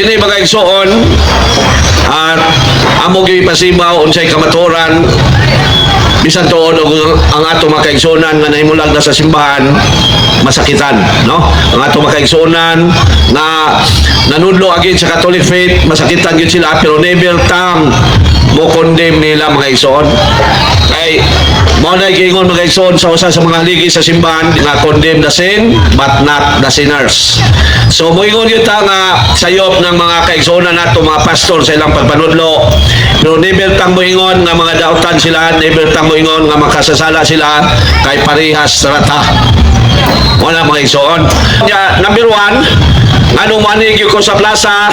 Dini mga igsoon at amo gyud pasibaw unsay kamatuoran bisan tuod ang ato mga kaigsuonan nga nahimulag na sa simbahan masakitan, no? Ang ato mga kaigsuonan na nanudlo agin sa Catholic faith masakitan gyud sila pero never tang mo condemn nila mga igsoon. Kay mao na giingon mga igsoon sa usa sa mga haligi sa simbahan nga condemn the sin but not the sinners. So moingon gyud ta nga sayop ng mga kaigsuonan nato mga pastor sa ilang pagpanudlo pero never tang moingon nga mga dautan sila, never tang moingon nga makasasala sila kay parehas rata. Wala mga igsoon. Number 1, anong manig ko sa plaza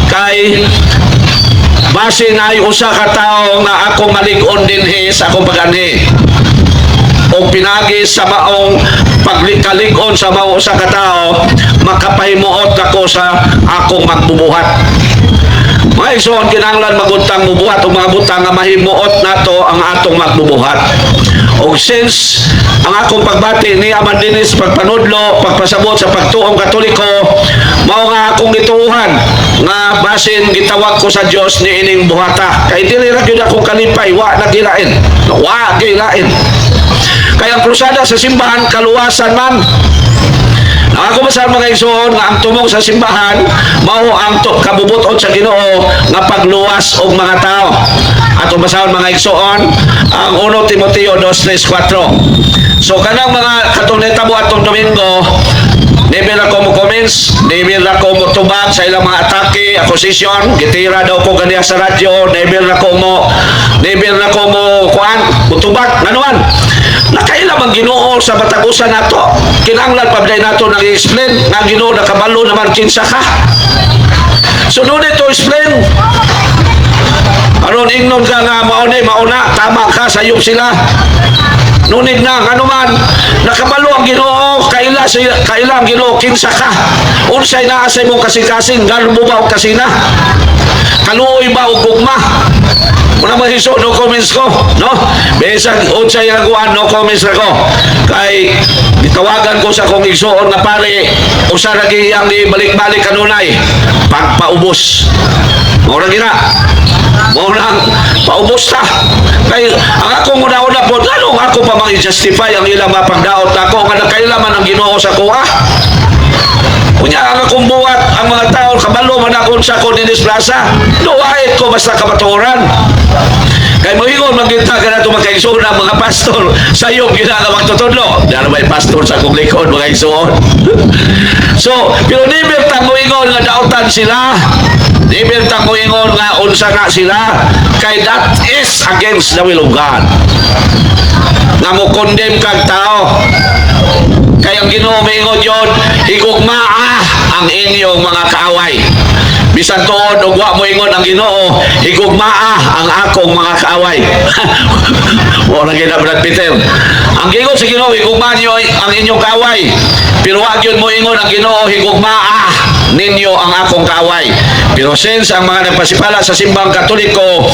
kay base na ay usa ka tawo nga ako malig-on dinhi sa akong pag-anhi o pinagi sa maong pagkalig-on sa mao usa ka tawo makapahimuot ako sa akong magbubuhat. Mga igsoon, kinahanglan maguntang mubuhat o mga butang nga mahimuot nato ang atong magbubuhat. O since ang akong pagbati ni Aman Dinis pagpanudlo, pagpasabot sa pagtuong Katoliko, mao nga akong gituuhan nga basin gitawag ko sa Dios ni ining buhata. Kay dili ra gyud akong kalipay, wa nagilain. Wa gilain. Kaya ang krusada sa simbahan kaluwasan man. Ako masal mga igsoon nga ang tumong sa simbahan mao ang kabubuton sa Ginoo nga pagluwas og mga tao. Ato masahon mga igsoon ang 1 Timoteo 2:3-4. So kanang mga katong nahitabo atong Domingo, never ako mo comments, never ako mo tubag sa ilang mga atake, accusation, gitira daw ko ganiya sa radyo, never ako mo kuan, mutubag, nanuan. Nakaila mang Ginoo sa batagusan nato. Kinahanglan pa bday nato nang i-explain nga Ginoo nakabalo naman kinsa ka. So no to explain. Aron ingnon ka nga mauna, tama ka, sayop sila. Nunid na, ano man, nakabalo ang Ginoo, kaila ang Ginoo, kinsa ka. Unsay naa sa imong kasing-kasing, gano'n mo ba o kasina? Kaluoy ba o gugma? Muna mahiso, no comments ko, no? Besang unsay naguan, no comments ako. Kay, ditawagan ko sa kong igsoon na pare, usa lagi ang ibalik-balik kanunay, pagpaubos. Maurang gina. Maurang paubos ta. Kay, ang akong una-una po, ganong ako pa mang-justify ang ilang mapagdaot ako, nga nakailaman ang Ginoo sa kuha. Kunya ang akong buhat, ang mga tao, kabalo man akong sa ko dinis plaza, luwait ko basta kabaturan. Kaya mohingon, magkita ka na ito mga kaigsoon ng mga pastor sa iyong ginagawang tutudlo. Diyan may pastor sa kong likod, mga kaigsoon. So, pero never tang mohingon nga dautan sila. Never tang mohingon nga unsa na sila. Kay that is against the will of God. Nga mo condemn kag tao. Kaya ang Ginoo mohingon yun, higugmaa ang inyong mga kaaway. Bisan tuod og wa mo ingon ang Ginoo, higugmaa ang akong mga kaaway. Wala gyud Brad Peter. Ang gingon sa Ginoo, higugmaa niyo ang inyong kaaway. Pero wa gyud mo ingon ang Ginoo, higugmaa ninyo ang akong kaaway. Pero since ang mga nagpasipala sa simbang Katoliko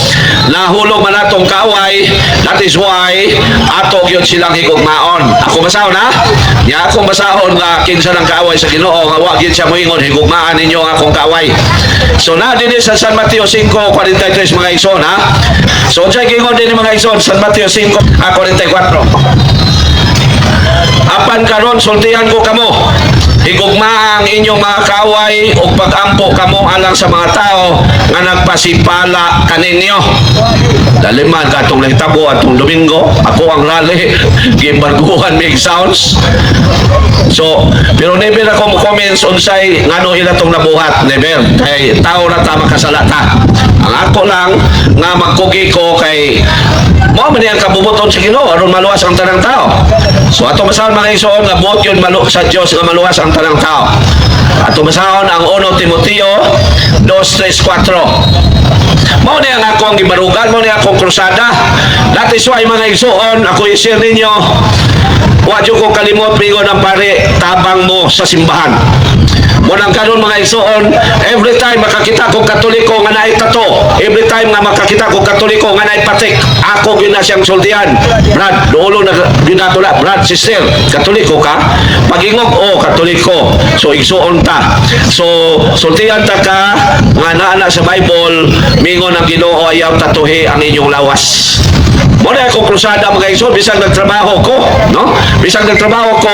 nahulog man atong kaaway, that is why ato gyud silang higugmaon. Ako basahon ha? Ya akong basahon nga kinsa ng kaaway sa Ginoo nga wa gyud siya moingon higugmaan ninyo ang akong kaaway. So na din sa San Mateo 5:43 mga igsoon ha. So unsay gingon din mga igsoon San Mateo 5:44. Apan karon sultihan ko kamo, higugma ang inyong mga kaaway ug pagampo kamo alang sa mga tao nga nagpasipala kaninyo. Daliman katong nahitabo atong Domingo, ako ang rally gibarguhan mig sounds. So, pero never ako mo comments unsay ngano ila tong nabuhat, never. Kay tao ra ta makasalata. Ang ako lang nga magkugi ko kay mo man ang kabubuton sa Ginoo aron maluwas ang tanang tao. So ato masahon mga igsoon nga buot yun sa Dios nga maluwas ang tanang tao. Ato masahon ang 1 Timoteo 2:3-4. Mao ni ang akong gibarugan, mao ni akong krusada. That is why mga igsoon, ako i-share ninyo, wa jud ko kalimot pingon ang pare tabang mo sa simbahan. Munang kanon mga igsoon, every time makakita ko Katoliko nga naay tato, every time nga makakita ko Katoliko nga naay patik, ako gyud na siyang sultihan. Brad, duolo na ginatula, Brad, sister, Katoliko ka? Pagingog, oh, Katoliko. So igsoon ta. So sultihan ta ka nga naa sa Bible, mingon ang Ginoo ayaw tatuhi ang inyong lawas. Muna akong krusada mga igsoon, bisang nagtrabaho ko, no? Bisang nagtrabaho ko,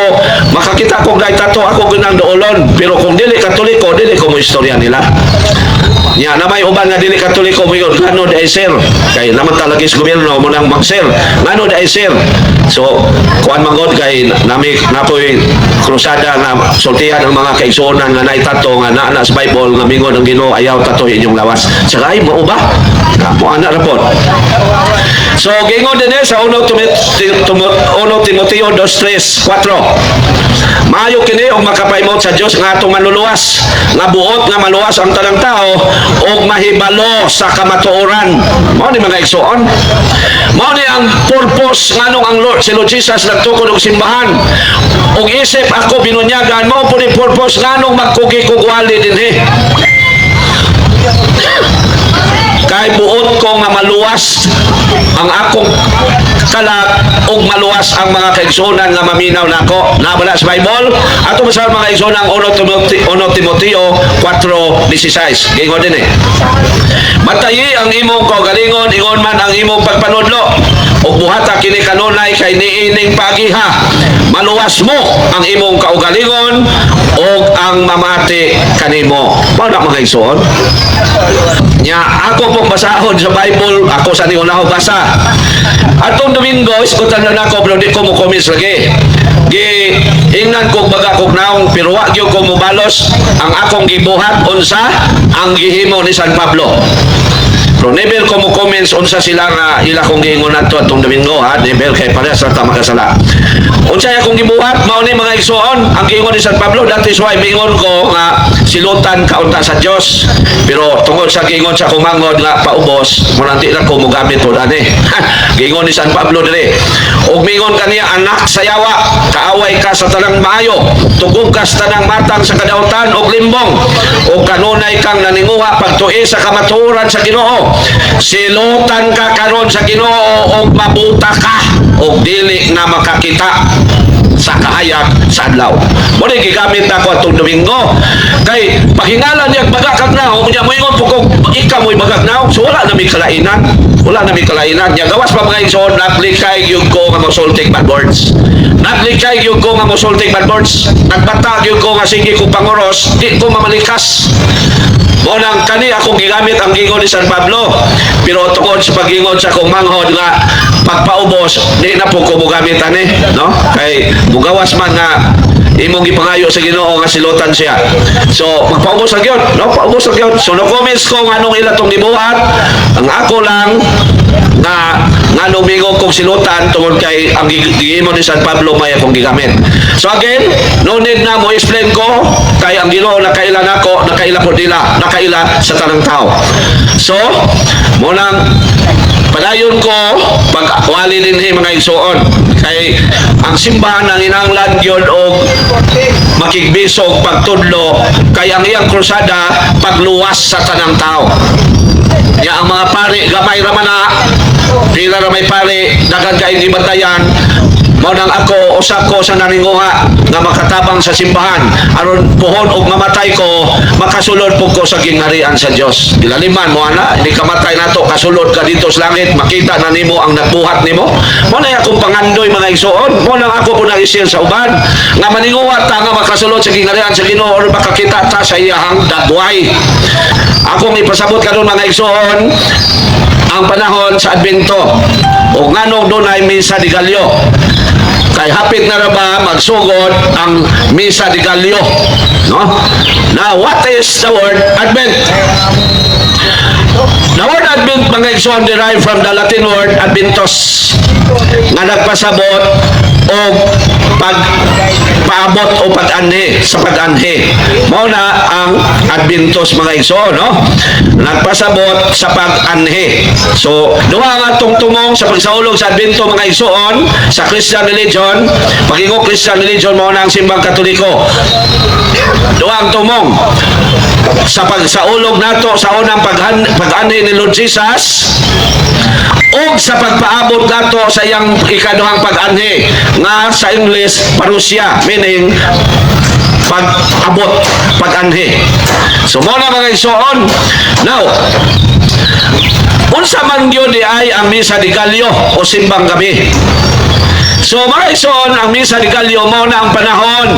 makakita kong dahil tato ako ginang doolon, pero kung dili Katoliko, dili ko mo istorya nila. Nya na may uban nga dili Katoliko mo yun, ngano dahil sir, kay naman talaga sa gobyerno mo nang mag-sir, ngano dahil sir. So, kuan mangod kay napoy krusada nga sultihan ang mga kaigsuonan nga naitato nga naa sa Bible nga mingon ang Ginoo ayaw tatuhin inyong lawas. Saka ay mo ba? Mo ana ra pod. So, gingon din sa 1 Timoteo 2:3-4. Maayo kini og makapaymot sa Dios nga atong manluluwas, nga buot nga maluwas ang tanang tao og mahibalo sa kamatuoran. Mao ni mga igsoon. Mao ni ang purpose nganong ang Lord si Lord Jesus nagtukod og simbahan. Og isip ako binunyagan mao po ni purpose nganong magkugi-kugwali dinhi. Kay buot ko nga maluwas ang akong kalag ug maluwas ang mga kaigsuonan nga maminaw nako. Nabala sa Bible ato masal mga kaigsuonan 1 Timoteo 4:16. Gingon din Matayi ang imong kaugalingon ingon man ang imong pagpanudlo ug buhata kini kanunay kay niining pagiha. Maluwas mo ang imong kaugalingon ug ang mamati kanimo. Mao na mga kaigsuon. Nya ako pong basahon sa Bible, ako sa niunahong basa. Atong Domingo, iskutan na ako, pero di ko mo comments lagi. Ingnan kong baga kong naong, pero wag yung ko mo balos ang akong gibuhat, unsa, ang gihimo ni San Pablo. Pero never ko mo comments unsa sila nga ila kong giingon nato atong Domingo, ha? Never kay parehas sa tama kasala. Unsa akong gibuhat, mao ni mga igsoon, ang giingon ni San Pablo, that is why mingon ko nga silutan kaunta sa Dios. Pero tungod sa giingon sa kumangod nga paubos, munanti na ko mogamit pod ani. Giingon ni San Pablo dire. Og mingon kaniya anak sa yawa, kaaway ka sa tanang maayo, tugog ka sa tanang matang sa kadautan og limbong, og kanunay kang naninguha pagtuo sa kamatuoran sa Ginoo. Silutan ka karon sa Ginoo og mabuta ka og dili na makakita sa kahayag sa adlaw. Mo ni gigamit nako atong Domingo kay pahingalan niya bagakag naw unya moingon po kog ikaw mo'y bagagnaw so wala na mi kalainan. Wala na mi kalainan. Nya gawas pa mga igsoon naglikay gyud ko nga mosulting bad words. Naglikay gyud ko nga mosulting bad words. Nagbata gyud ko nga sige ko panguros, di ko mamalikas. Mo nang kani akong gigamit ang gingon ni San Pablo, pero tungod sa pagingon sa akong manghod nga pagpaubos di na po ko mogamit ani, no? Kay mugawas man nga imong gipangayo sa Ginoo nga silutan siya. So magpaubos sa gyud, no? Paubos sa gyud. So no comments ko nganong ila tong gibuhat. Ang ako lang nga lumingo kong silutan tungod kay ang gihimo ni San Pablo may akong gigamit. So again, no need na mo explain ko kay ang Ginoo nakaila nako, nakaila po nila, nakaila sa tanang tao. So mo nang padayon ko pag-wali dinhi mga igsoon kay ang simbahan ang inanglan gyud og makigbisog pagtudlo kay ang iyang krusada pagluwas sa tanang tao. Ya ang mga pari gamay ra man na pila ra may pari daghan kay gibantayan. Mao nang ako usa ko sa naninguha nga makatabang sa simbahan aron puhon og mamatay ko makasulod pug ko sa gingharian sa Dios. Gilaliman mo ana, hindi ka matay nato kasulod ka dito sa langit, makita na nimo ang nagbuhat nimo. Mo na akong pangandoy mga igsoon. Mo nang ako po nag-share sa uban nga maninguha ta nga makasulod sa gingharian sa Ginoo or makakita ta sa iyang dagway. Akong ipasabot karon mga igsoon ang panahon sa Adbento o nganong dunay misa di Galyo. Kay hapit na ba magsugod ang Misa de Gallo, no? Now, what is the word Advent? The word Advent, mga igsoon, derived from the Latin word Adventus, nga nagpasabot o pagpaabot o pag-anhi sa pag-anhi. Mao na ang Adventus, mga igsoon, no? Nagpasabot sa pag-anhi. So, duha nga tungtungong sa pagsaulog sa Advento, mga igsoon, sa Christian religion, pag-ingo Christian religion, mao na ang simbang Katoliko. Duha ang tumong sa pagsaulog nato sa unang pag-anhi ni Lord Jesus o sa pagpaabot nato sa iyang ikaduhang pag-anhi nga sa English parousia, meaning pag-abot, pag-anhi. So mo na mga igsoon. Now, unsa man gyud di ay ang misa di Galyo o simbang gabi. So mga igsoon, ang misa di Galyo mo na ang panahon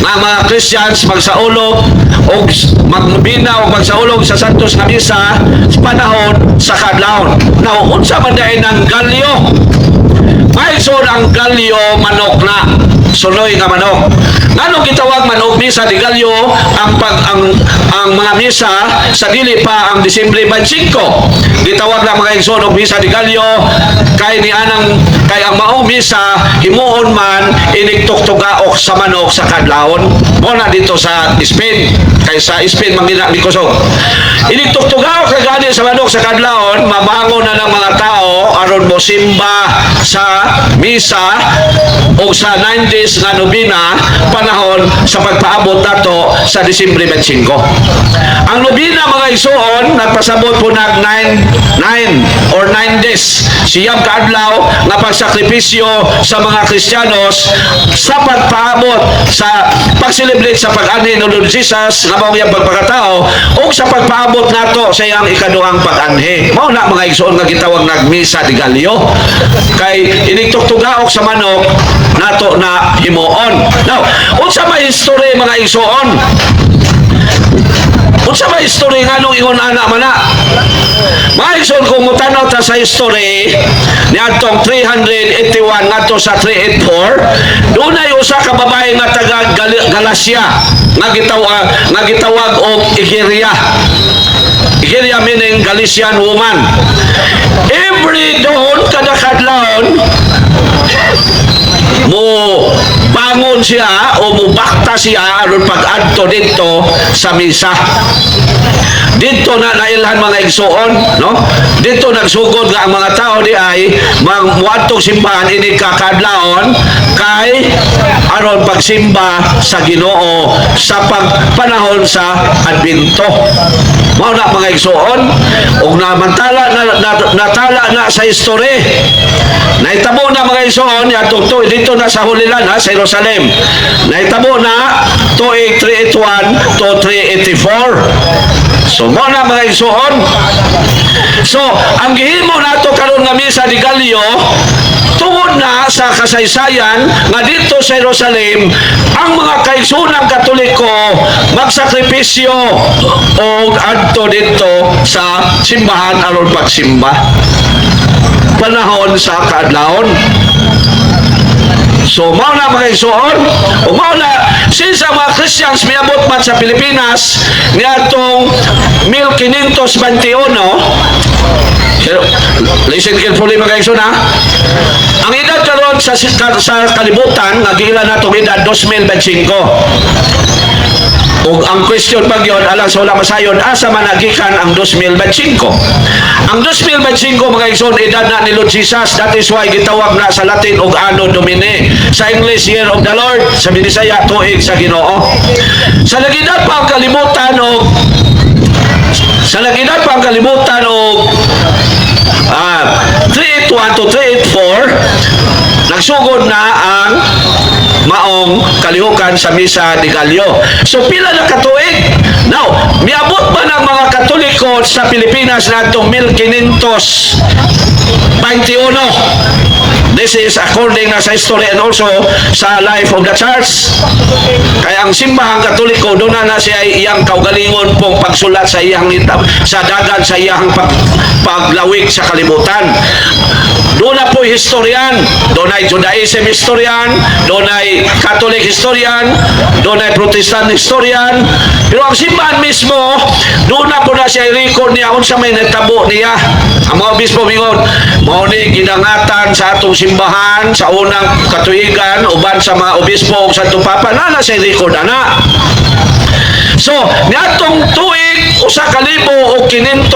nga mga Christians magsaulog o magbina o magsaulog sa santos nga misa sa panahon sa kadlawon. Now, unsa man dai ng Galyo? Maigsoon ang Galyo manok na. Sunoy nga manok. Ngano gitawag manok misa di Galyo ang mga misa sa dili pa ang Disyembre 25. Gitawag na mga igsoon og misa di Galyo kay ang maong misa himuon man inigtuktugaok sa manok sa kadlawon. Mo na dito sa Spain kay sa Spain mangina likusog. Inigtuktugaok kay gani sa manok sa kadlawon, mabangon na ng mga tao aron mo simba sa misa o sa 90s nga nobina panahon sa pagpaabot nato sa Disyembre 25. Ang nobina mga igsoon nagpasabot po nag 9 or 9 days siyang kaadlaw nga pagsakripisyo sa mga Kristiyanos sa pagpaabot sa pag-celebrate sa pag-anhi ni Lord Jesus nga mao yang pagpakatao o sa pagpaabot nato sa iyang ikaduhang pag-anhi. Mao na mga igsoon nga gitawag nagmisa di Galyo kay inigtuktugaok sa manok nato na himuon. Now, unsa may history mga igsoon? Unsa may history nganong ingon ana man na? Mga igsoon kung mutanaw ta sa history niadtong 381 ngadto sa 384, dunay usa ka babae nga taga Galacia nga gitawag og Igeria. Igeria meaning Galician woman. Every doon kada kadlawon mo bangon siya o mo bakta siya aron pag-adto dito sa misa. Dito na nailhan mga igsoon, no? Dito nagsugod nga ang mga tao di ay muadtong simbahan ini kakadlaon kay aron pagsimba sa Ginoo sa pagpanahon sa Adbento. Mao na mga igsoon ug natala na sa history. Nahitabo na mga igsoon yatong dito na sa Holy Land sa Jerusalem. Nahitabo na tuig 381 to 384. So mo na mga igsoon. So ang gihimo nato karon nga misa di Galyo tungod na sa kasaysayan nga dito sa Jerusalem ang mga kaigsoonang Katoliko magsakripisyo o adto dito sa simbahan aron pagsimba panahon sa kaadlawon. So, mao na mga igsoon, o mao na, since ang mga Christians miabot man sa Pilipinas, niadtong 1521, listen carefully mga igsoon ha, ang edad karon sa kalibutan, nagila na itong edad 2025. O ang question pag yun, alang sa wala masayon, asa man nagikan ang 2025? Ang 2025 mga igsoon, edad na ni Lord Jesus, that is why gitawag na sa Latin og Anno Domini. Sa English, Year of the Lord. Sa Binisaya, tuig sa Ginoo. Sa lagidan pa ang kalimutan o 381 to 384, nagsugod na ang maong kalihukan sa misa di Galyo. So pila na katuig? Now, miabot ba ng mga Katoliko sa Pilipinas na itong 1521? This is according na sa history and also sa life of the church. Kaya ang simbahang Katoliko doon na siya iyang kaugalingon pong pagsulat sa iyang sa dagat sa iyang paglawig sa kalibutan. Doon na po historian, doon ay Judaism historian, doon ay Catholic historian, doon ay Protestant historian. Pero ang simbahan mismo, doon na po na siya i-record niya kung sa may natabo niya. Ang mga obispo mingon, mao ni ginangatan sa atong simbahan sa unang katuigan uban sa mga obispo ug Santo Papa na siya i-record ana. So, niadtong tuig 1,521,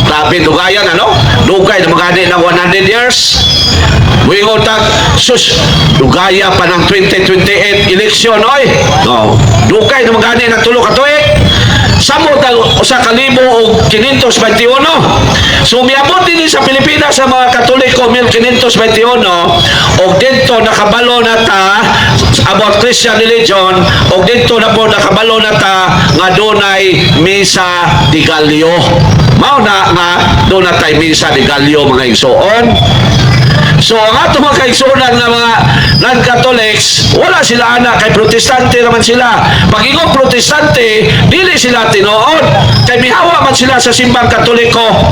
grabe dugayan ano? Dugay na magani ng 100 years. Wingon tag sus dugaya pa ng 2028 election oy. No, dugay na magani ng tulo ka tuig. Samot 1,521. So miabot din sa Pilipinas sa mga Katoliko 1,521 og dito nakabalo na ta about Christian religion og dito na po nakabalo na ta nga dunay misa di Gallio. Mao na nga doon na tayo misa di Gallio mga igsoon. So ang ato mga kaigsunan nga mga non-Catholics, wala sila anak kay protestante naman sila. Pag ingong protestante, dili sila tinuod. Kay mihawa man sila sa simbang Katoliko.